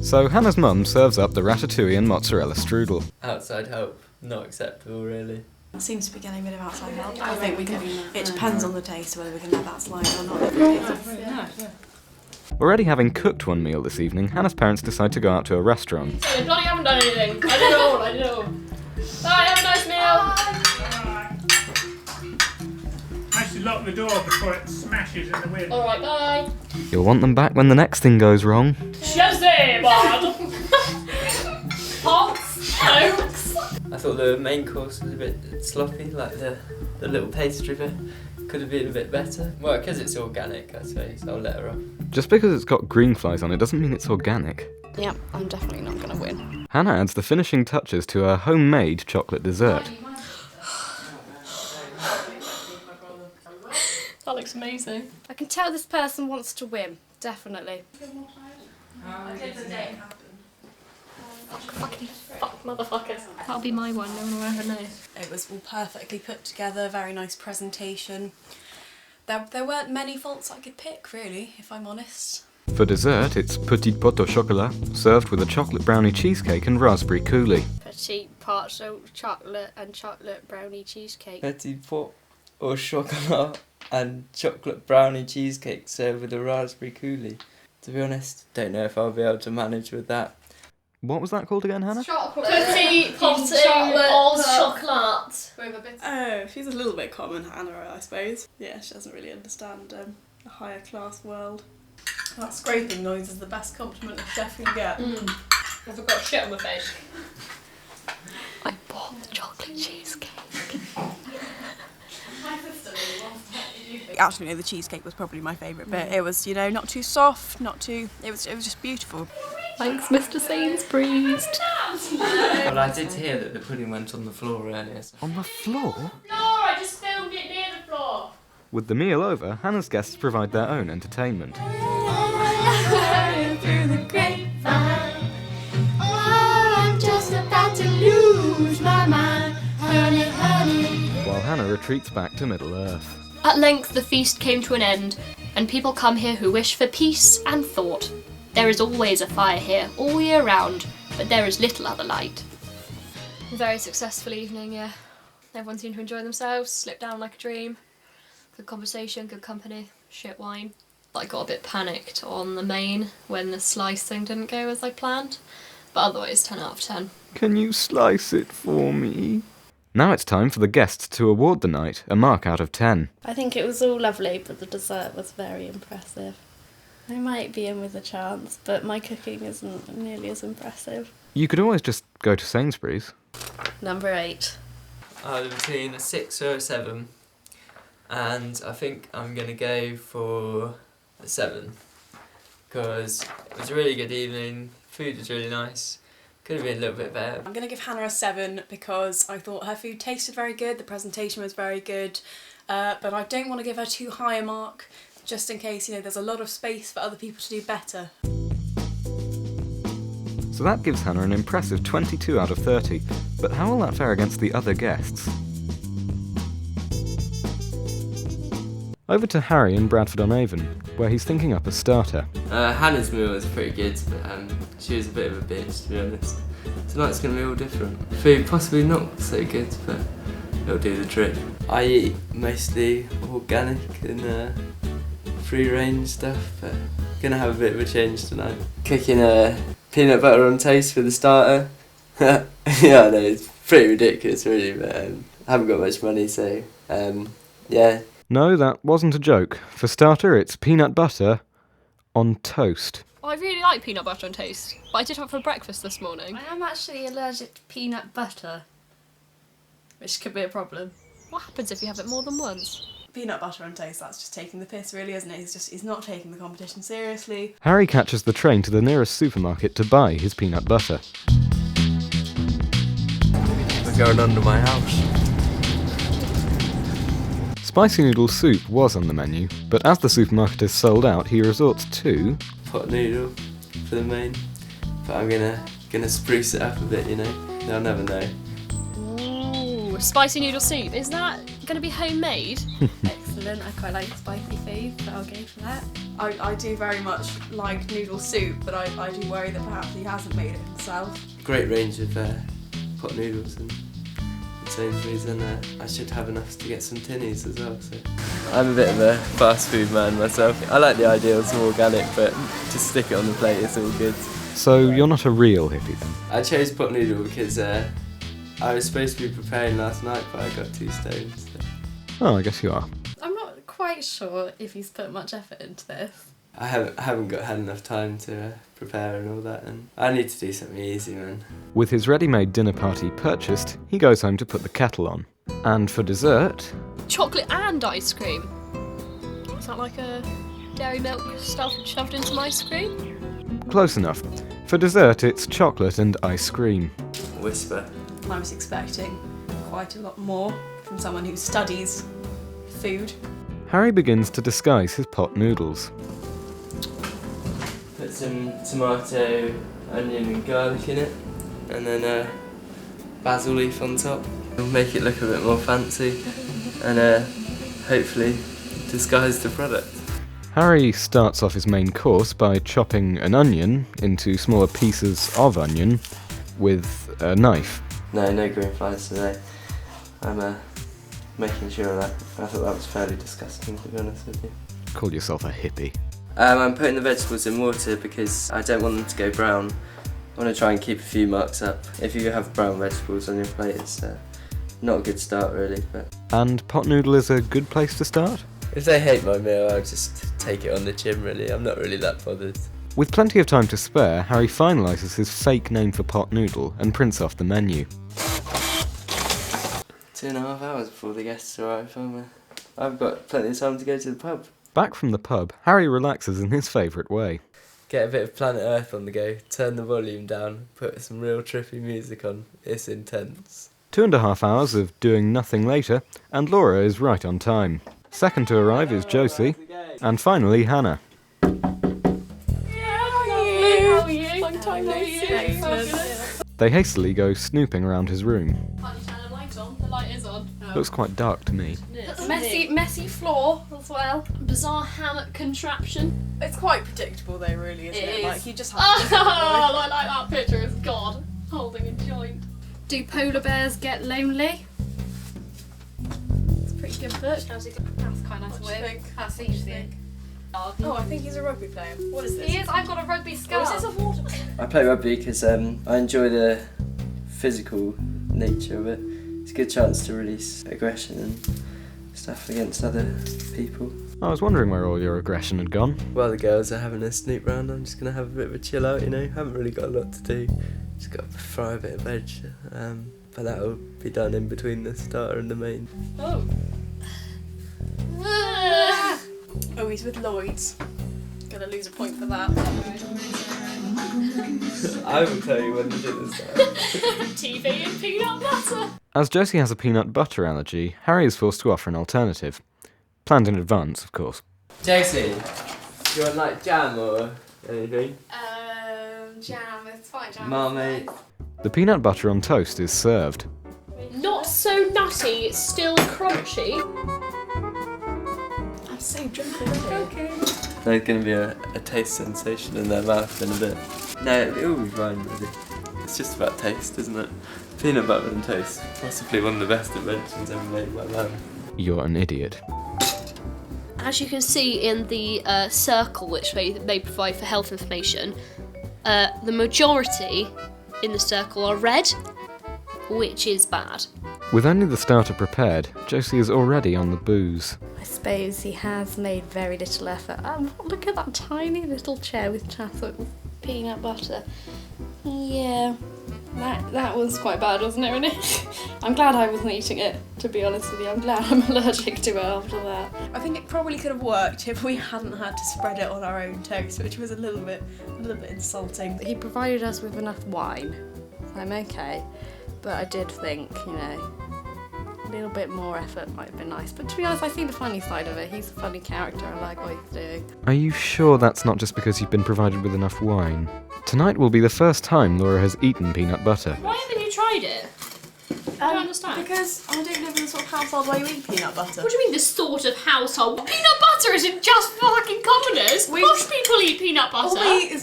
So Hannah's mum serves up the ratatouille and mozzarella strudel. Outside help, not acceptable really. It seems to be getting a bit of outside help. I think we can. It depends on the taste whether we can let that slide or not. Already having cooked one meal this evening, Hannah's parents decide to go out to a restaurant. So, bloody haven't done anything. I did it all. Bye, have a nice meal. Actually lock the door before it smashes in the wind. Alright, bye. You'll want them back when the next thing goes wrong. Shazzy, bud. Pots, oaks. I thought the main course was a bit sloppy, like the little pastry bit could have been a bit better. Well, because it's organic, I suppose, I'll let her off. Just because it's got green flies on it doesn't mean it's organic. Yeah, I'm definitely not going to win. Hannah adds the finishing touches to her homemade chocolate dessert. That looks amazing. I can tell this person wants to win, definitely. Fuck, motherfuckers. That'll be my one, no one will ever know. It was all perfectly put together, very nice presentation. There weren't many faults I could pick, really, if I'm honest. For dessert, it's petit pot au chocolat, served with a chocolate brownie cheesecake and raspberry coulis. Petit pot au chocolate and chocolate brownie cheesecake. Petit pot au chocolat and chocolate brownie cheesecake served with a raspberry coulis. To be honest, don't know if I'll be able to manage with that. What was that called again, Hannah? Chocolate. Petit pot au chocolat. Oh, she's a little bit common, Hannah, I suppose. Yeah, she doesn't really understand a higher class world. That scraping noise is the best compliment a chef can get. I've got shit on my face. I bought the chocolate cheesecake. Actually, no, the cheesecake was probably my favourite bit. It was, not too soft, not too... It was just beautiful. Thanks, Mr. Sainsbury's. Well, I did hear that the pudding went on the floor earlier. So. On the floor? No, I just filmed it near the floor. With the meal over, Hannah's guests provide their own entertainment. Through the grapevine, I'm just about to lose my mind. Honey, honey. While Hannah retreats back to Middle Earth. At length the feast came to an end, and people come here who wish for peace and thought. There is always a fire here, all year round, but there is little other light. A very successful evening, yeah. Everyone seemed to enjoy themselves, slipped down like a dream. Good conversation, good company, shit wine. I got a bit panicked on the main when the slicing didn't go as I planned, but otherwise 10 out of 10. Can you slice it for me? Now it's time for the guests to award the night a mark out of 10. I think it was all lovely, but the dessert was very impressive. I might be in with a chance, but my cooking isn't nearly as impressive. You could always just go to Sainsbury's. Number 8. I'm between a 6 or a 7, and I think I'm going to go for a 7, because it was a really good evening, food was really nice, could have been a little bit better. I'm going to give Hannah a 7 because I thought her food tasted very good, the presentation was very good, but I don't want to give her too high a mark, just in case, there's a lot of space for other people to do better. So that gives Hannah an impressive 22 out of 30, but how will that fare against the other guests? Over to Harry in Bradford-on-Avon, where he's thinking up a starter. Hannah's meal was pretty good, but she was a bit of a bitch, to be honest. Tonight's going to be all different. Food possibly not so good, but it'll do the trick. I eat mostly organic and free-range stuff, but gonna have a bit of a change tonight. Cooking peanut butter on toast for the starter. Yeah, I know, it's pretty ridiculous really, but I haven't got much money, so yeah. No, that wasn't a joke. For starter, it's peanut butter on toast. I really like peanut butter on toast, but I did have it for breakfast this morning. I am actually allergic to peanut butter, which could be a problem. What happens if you have it more than once? Peanut butter on toast, that's just taking the piss really, isn't it? He's not taking the competition seriously. Harry catches the train to the nearest supermarket to buy his peanut butter. We're going under my house. Spicy noodle soup was on the menu, but as the supermarket is sold out, he resorts to... Pot noodle for the main, but I'm gonna spruce it up a bit, they'll never know. Ooh, spicy noodle soup. Is that going to be homemade? Excellent. confident. I quite like spicy food, so I'll go for that. I do very much like noodle soup, but I do worry that perhaps he hasn't made it himself. Great range of pot noodles and Sainsbury's, and I should have enough to get some tinnies as well. So I'm a bit of a fast food man myself. I like the idea of some organic, but just stick it on the plate, it's all good. So you're not a real hippie then? I chose pot noodle because I was supposed to be preparing last night, but I got 2 stones. So. Oh, I guess you are. I'm not quite sure if he's put much effort into this. I haven't had enough time to prepare and all that, and I need to do something easy, man. With his ready-made dinner party purchased, he goes home to put the kettle on. And for dessert, Chocolate and ice cream. Is that like a dairy milk stuff shoved into some ice cream? close enough. For dessert, it's chocolate and ice cream. Whisper. I was expecting quite a lot more from someone who studies food. Harry begins to disguise his pot noodles. Put some tomato, onion and garlic in it, and then a basil leaf on top. It'll make it look a bit more fancy and hopefully disguise the product. Harry starts off his main course by chopping an onion into smaller pieces of onion with a knife. No green flies today. I'm making sure of that. I thought that was fairly disgusting, to be honest with you. Call yourself a hippie. I'm putting the vegetables in water because I don't want them to go brown. I want to try and keep a few marks up. If you have brown vegetables on your plate, it's not a good start really. But And pot noodle is a good place to start? if they hate my meal, I'll just take it on the chin really. I'm not really that bothered. With plenty of time to spare, Harry finalises his fake name for pot noodle and prints off the menu. 2.5 hours before the guests arrive. I've got plenty of time to go to the pub. Back from the pub, Harry relaxes in his favourite way. Get a bit of Planet Earth on the go, turn the volume down, put some real trippy music on. It's intense. 2.5 hours of doing nothing later, and Laura is right on time. Second to arrive is Josie, and finally Hannah. How are you? Long time no see. They hastily go snooping around his room. Can't you turn the light on? The light is on. Looks quite dark to me. Messy floor as well. Bizarre hammock contraption. It's quite predictable though, really, isn't it? It Like is. you just have to Oh, I like that picture. It's God holding a joint. Do polar bears get lonely? It's a pretty good book. That's quite nice What do you think? That's easy. Oh, I think he's a rugby player. What is this? He is. I've got a rugby Oh, scarf. is this a water? I play rugby because I enjoy the physical nature of it. It's a good chance to release aggression and stuff against other people. I was wondering where all your aggression had gone. While the girls are having a snoop round, I'm just going to have a bit of a chill out, you know. Haven't really got a lot to do. Just got to fry a bit of veg. But that'll be done in between the starter and the main. Oh. Oh, he's with Lloyd's. Gonna lose a point for that. I will tell you when the dinner's done. TV and peanut butter. As Josie has a peanut butter allergy, Harry is forced to offer an alternative. Planned in advance, of course. Josie, do you want like jam or anything? Jam. It's fine. Jam. Marmite. The peanut butter on toast is served. Not so nutty, still crunchy. I'm so drunk already. Okay. There's going to be a taste sensation in their mouth in a bit. No, it'll be fine really. It's just about taste, isn't it? Peanut butter and toast. Possibly one of the best inventions ever made by man. You're an idiot. As you can see in the circle which they provide for health information, the majority in the circle are red, which is bad. With only the starter prepared, Josie is already on the booze. I suppose he has made very little effort. Look at that tiny little chair with chocolate with peanut butter. Yeah, that was quite bad, wasn't it, really? I'm glad I wasn't eating it, to be honest with you. I'm glad I'm allergic to it after that. I think it probably could have worked if we hadn't had to spread it on our own toast, which was a little bit insulting. He provided us with enough wine. I'm okay, but I did think, a little bit more effort might have been nice. But to be honest, I see the funny side of it. He's a funny character. I like what he's doing. Are you sure that's not just because you've been provided with enough wine? Tonight will be the first time Laura has eaten peanut butter. Why haven't you tried it? I don't understand. Because I don't live in the sort of household where you eat peanut butter. What do you mean, the sort of household? Peanut butter isn't just for fucking commoners. Posh people eat peanut butter. All we eat is